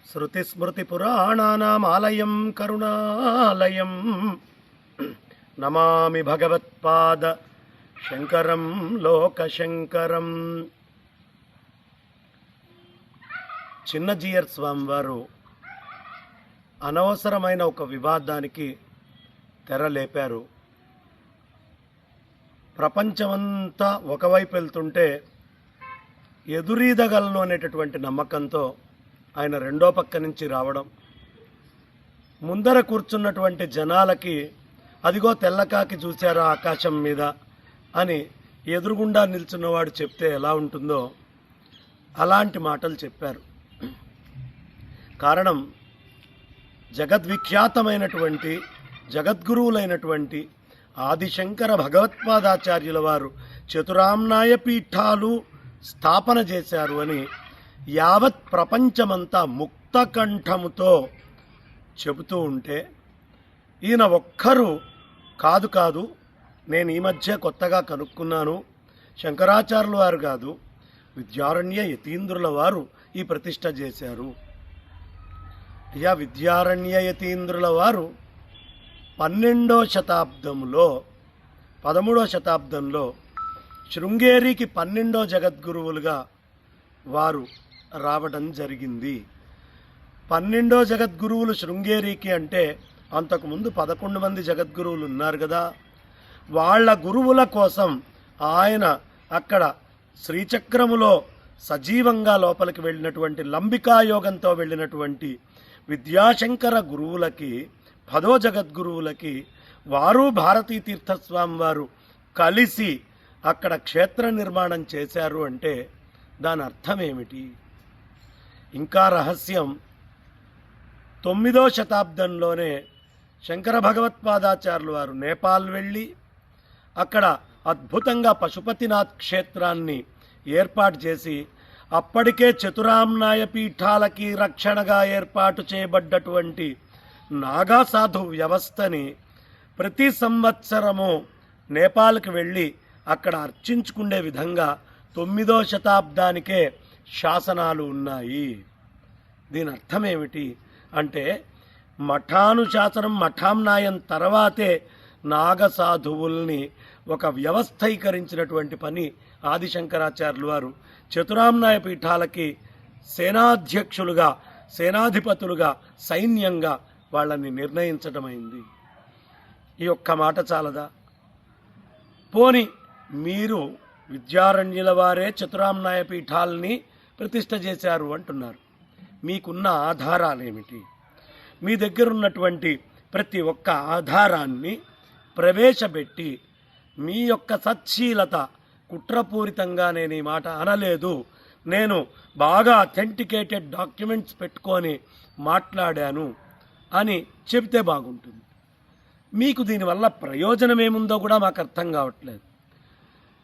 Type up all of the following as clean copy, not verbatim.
శృతిస్మృతిపురాణానామాలయం కరుణాలయం నమామి భగవత్పాద శంకరం లోకశంకరం. చిన్నజీయర్ స్వామి వారు అనవసరమైన ఒక వివాదానికి తెరలేపారు. ప్రపంచమంతా ఒకవైపు వెళ్తుంటే ఎదురీదగలను అనేటటువంటి నమ్మకంతో ఆయన రెండో పక్క నుంచి రావడం, ముందర కూర్చున్నటువంటి జనాలకి అదిగో తెల్లకాకి చూశారా ఆకాశం మీద అని ఎదురుగుండా నిల్చున్నవాడు చెప్తే ఎలా ఉంటుందో అలాంటి మాటలు చెప్పారు. కారణం జగద్విఖ్యాతమైనటువంటి జగద్గురువులైనటువంటి ఆదిశంకర భగవత్పాదాచార్యుల వారు చతురామ్నాయ పీఠాలు స్థాపన చేశారు అని యావత్ ప్రపంచమంతా ముక్తకంఠముతో చెబుతూ ఉంటే ఈయన ఒక్కరు కాదు నేను ఈ మధ్య కొత్తగా కనుక్కున్నాను, శంకరాచార్యుల వారు కాదు, విద్యారణ్య యతీంద్రుల వారు ఈ ప్రతిష్ట చేశారు. అయ్యా, విద్యారణ్య యతీంద్రుల వారు 12వ శతాబ్దంలో 13వ శతాబ్దంలో శృంగేరికి 12వ జగద్గురువులుగా వారు రావడం జరిగింది. 12వ జగద్గురువులు శృంగేరికి అంటే అంతకుముందు 11 మంది జగద్గురువులు ఉన్నారు కదా. వాళ్ళ గురువుల కోసం ఆయన అక్కడ శ్రీచక్రములో సజీవంగా లోపలికి వెళ్ళినటువంటి లంబికాయోగంతో వెళ్ళినటువంటి విద్యాశంకర గురువులకి 10వ జగద్గురువులకి వారు భారతీ తీర్థస్వామి వారు కలిసి అక్కడ క్షేత్ర నిర్మాణం చేశారు అంటే దాని అర్థం ఏమిటి? ఇంకా రహస్యం, 9వ శతాబ్దంలోనే శంకర భగవత్పాదాచార్యులు వారు నేపాల్ వెళ్ళి అక్కడ అద్భుతంగా పశుపతినాథ్ క్షేత్రాన్ని ఏర్పాటు చేసి అప్పటికే చతురామ్నాయ పీఠాలకి రక్షణగా ఏర్పాటు చేయబడ్డటువంటి నాగా సాధు వ్యవస్థని ప్రతి సంవత్సరము నేపాల్కి వెళ్ళి అక్కడ అర్చించుకునే విధంగా 9వ శతాబ్దానికే శాసనాలు ఉన్నాయి. దీని అర్థం ఏమిటి అంటే మఠానుశాసనం మఠామ్నాయం తర్వాతే నాగసాధువుల్ని ఒక వ్యవస్థీకరించినటువంటి పని ఆదిశంకరాచార్యులు వారు చతురామ్నాయ పీఠాలకి సేనాధ్యక్షులుగా, సేనాధిపతులుగా, సైన్యంగా వాళ్ళని నిర్ణయించడమైంది. ఈ ఒక్క మాట చాలదా? పోని మీరు విద్యారణ్యుల వారే చతురామ్నాయ పీఠాలని ప్రతిష్ఠ చేశారు అంటున్నారు. మీకున్న ఆధారాలేమిటి? మీ దగ్గర ఉన్నటువంటి ప్రతి ఒక్క ఆధారాన్ని ప్రవేశపెట్టి మీ యొక్క సచ్చీలత, కుట్రపూరితంగా నేను ఈ మాట అనలేదు, నేను బాగా అథెంటికేటెడ్ డాక్యుమెంట్స్ పెట్టుకొని మాట్లాడాను అని చెబితే బాగుంటుంది. మీకు దీనివల్ల ప్రయోజనం ఏముందో కూడా మాకు అర్థం కావట్లేదు.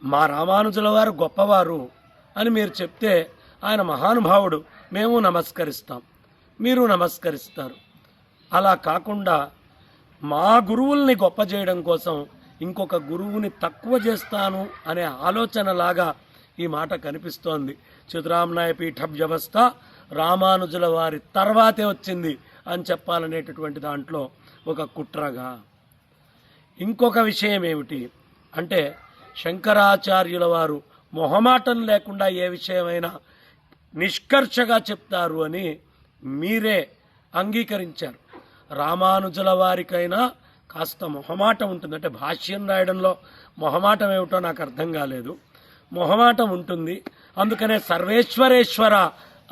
మా రామానుజుల వారు గొప్పవారు అని మీరు చెప్తే ఆయన మహానుభావుడు, మేము నమస్కరిస్తాం, మీరు నమస్కరిస్తారు. అలా కాకుండా మా గురువుల్ని గొప్ప చేయడం కోసం ఇంకొక గురువుని తక్కువ చేస్తాను అనే ఆలోచనలాగా ఈ మాట కనిపిస్తోంది. చతురామ్నాయ పీఠ వ్యవస్థ రామానుజుల వారి తర్వాతే వచ్చింది అని చెప్పాలనేటటువంటి దాంట్లో ఒక కుట్రగా. ఇంకొక విషయం ఏమిటి అంటే శంకరాచార్యుల వారు మొహమాటం లేకుండా ఏ విషయమైనా నిష్కర్షగా చెప్తారు అని మీరే అంగీకరించారు. రామానుజుల వారికైనా కాస్త మొహమాటం ఉంటుంది. అంటే భాష్యం రాయడంలో మొహమాటం ఏమిటో నాకు అర్థం కాలేదు. మొహమాటం ఉంటుంది, అందుకనే సర్వేశ్వరేశ్వర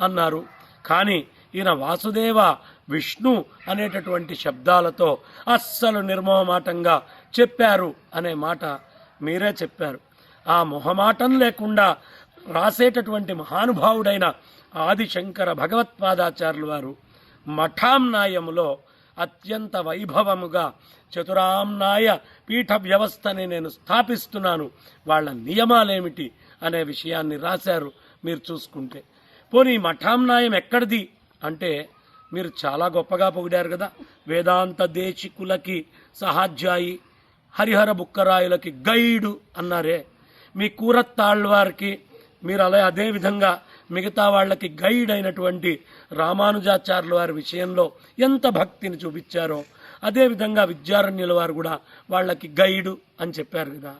అన్నారు. కానీ ఈయన వాసుదేవ, విష్ణు అనేటటువంటి శబ్దాలతో అస్సలు నిర్మోహమాటంగా చెప్పారు అనే మాట మీరే చెప్పారు. ఆ మొహమాటం లేకుండా రాసేటటువంటి మహానుభావుడైన ఆదిశంకర భగవత్పాదాచార్యులు వారు మఠామ్నాయములో అత్యంత వైభవముగా చతురామ్నాయ పీఠ వ్యవస్థని నేను స్థాపిస్తున్నాను, వాళ్ళ నియమాలేమిటి అనే విషయాన్ని రాశారు. మీరు చూసుకుంటే పోనీ మఠామ్నాయం ఎక్కడిది అంటే మీరు చాలా గొప్పగా పొగిడారు కదా, వేదాంత దేశికులకి సహాధ్యాయి, హరిహర బుక్కరాయులకి గైడు అన్నారే, మీ కూరత్తాళ్ళవారికి మీరు అదే విధంగా మిగతా వాళ్ళకి గైడ్ అయినటువంటి రామానుజాచార్యుల వారి విషయంలో ఎంత భక్తిని చూపించారో అదేవిధంగా విద్యారణ్యుల వారు కూడా వాళ్ళకి గైడు అని చెప్పారు కదా.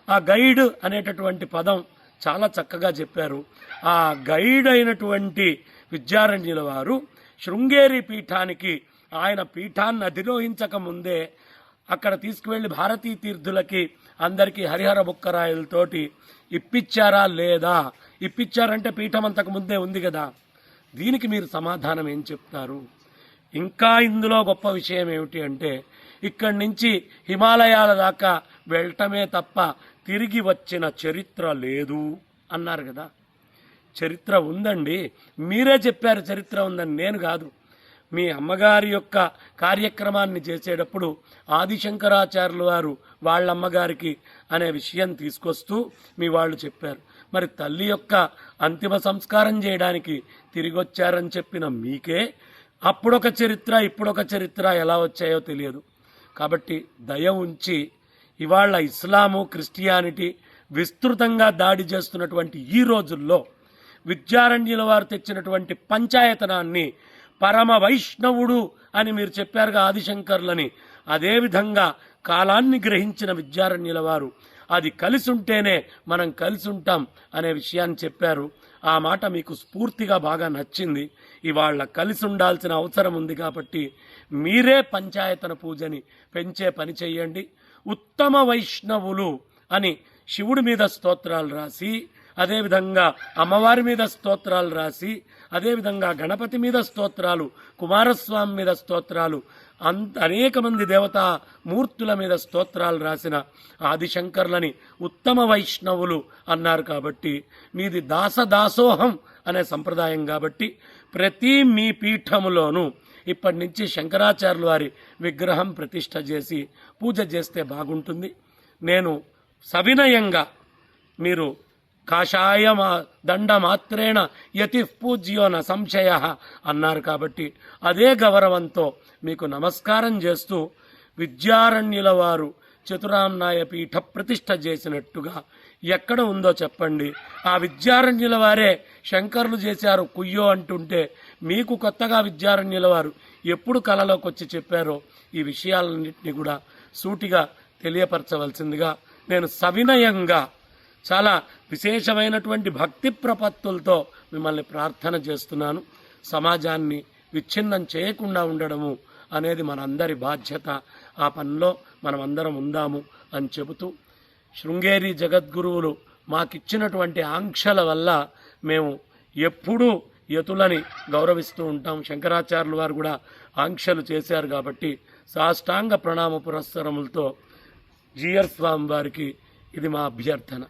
ఆ గైడ్ అనేటటువంటి పదం చాలా చక్కగా చెప్పారు. ఆ గైడ్ అయినటువంటి విద్యారణ్యుల వారు శృంగేరి పీఠానికి ఆయన పీఠాన్ని అధిరోహించక ముందే అక్కడ తీసుకువెళ్ళి భారతీ తీర్థులకి అందరికీ హరిహర బుక్కరాయలతోటి ఇప్పించారా లేదా? ఇప్పించారంటే పీఠం అంతకు ముందే ఉంది కదా. దీనికి మీరు సమాధానం ఏం చెప్తారు? ఇంకా ఇందులో గొప్ప విషయం ఏమిటి అంటే ఇక్కడి నుంచి హిమాలయాల దాకా వెళ్ళటమే తప్ప తిరిగి వచ్చిన చరిత్ర లేదు అన్నారు కదా. చరిత్ర ఉందండి, మీరే చెప్పారు చరిత్ర ఉందని, నేను కాదు. మీ అమ్మగారి యొక్క కార్యక్రమాన్ని చేసేటప్పుడు ఆదిశంకరాచార్యులు వారు వాళ్ళ అమ్మగారికి అనే విషయం తీసుకొస్తూ మీ వాళ్ళు చెప్పారు. మరి తల్లి యొక్క అంతిమ సంస్కారం చేయడానికి తిరిగి వచ్చారని చెప్పిన మీకే అప్పుడొక చరిత్ర ఇప్పుడొక చరిత్ర ఎలా వచ్చాయో తెలియదు. కాబట్టి దయ ఉంచి ఇవాళ ఇస్లాము క్రిస్టియానిటీ విస్తృతంగా దాడి చేస్తున్నటువంటి ఈ రోజుల్లో విద్యారణ్యుల వారు తెచ్చినటువంటి పంచాయతనాన్ని పరమ వైష్ణవుడు అని మీరు చెప్పారుగా ఆదిశంకర్లని, అదేవిధంగా కాలాన్ని గ్రహించిన విద్యారణ్యుల వారు అది కలిసి ఉంటేనే మనం కలిసి ఉంటాం అనే విషయాన్ని చెప్పారు. ఆ మాట మీకు స్ఫూర్తిగా బాగా నచ్చింది. ఇవాళ కలిసి ఉండాల్సిన అవసరం ఉంది కాబట్టి మీరే పంచాయతన పూజని పెంచే పని చెయ్యండి. ఉత్తమ వైష్ణవులు అని శివుడి మీద స్తోత్రాలు రాసి, అదేవిధంగా అమ్మవారి మీద స్తోత్రాలు రాసి, అదేవిధంగా గణపతి మీద స్తోత్రాలు, కుమారస్వామి మీద స్తోత్రాలు, అనేక మంది దేవతా మూర్తుల మీద స్తోత్రాలు రాసిన ఆదిశంకర్లని ఉత్తమ వైష్ణవులు అన్నారు. కాబట్టి మీది దాసోహం అనే సంప్రదాయం కాబట్టి ప్రతి మీ పీఠములోనూ ఇప్పటి నుంచి శంకరాచార్యుల వారి విగ్రహం ప్రతిష్ఠ చేసి పూజ చేస్తే బాగుంటుంది. నేను సవినయంగా మీరు కాషాయ దండ మాత్రేణ యతి పూజ్యో న సంశయ అన్నారు కాబట్టి అదే గౌరవంతో మీకు నమస్కారం చేస్తూ విద్యారణ్యుల వారు చతురామ్నాయ పీఠ ప్రతిష్ఠ చేసినట్టుగా ఎక్కడ ఉందో చెప్పండి. ఆ విద్యారణ్యుల వారే శంకరులు చేశారు కుయ్యో అంటుంటే మీకు కొత్తగా విద్యారణ్యుల వారు ఎప్పుడు కలలోకి వచ్చి చెప్పారో ఈ విషయాలన్నింటినీ కూడా సూటిగా తెలియపరచవలసిందిగా నేను సవినయంగా చాలా విశేషమైనటువంటి భక్తి ప్రపత్తులతో మిమ్మల్ని ప్రార్థన చేస్తున్నాను. సమాజాన్ని విచ్ఛిన్నం చేయకుండా ఉండడము అనేది మనందరి బాధ్యత. ఆ పనిలో మనమందరం ఉందాము అని చెబుతూ శృంగేరి జగద్గురువులు మాకిచ్చినటువంటి ఆంక్షల వల్ల మేము ఎప్పుడూ యతులని గౌరవిస్తూ ఉంటాం. శంకరాచార్యుల వారు కూడా ఆంక్షలు చేశారు కాబట్టి సాష్టాంగ ప్రణామ పురస్సరములతో జీయర్ స్వామి వారికి ఇది మా అభ్యర్థన.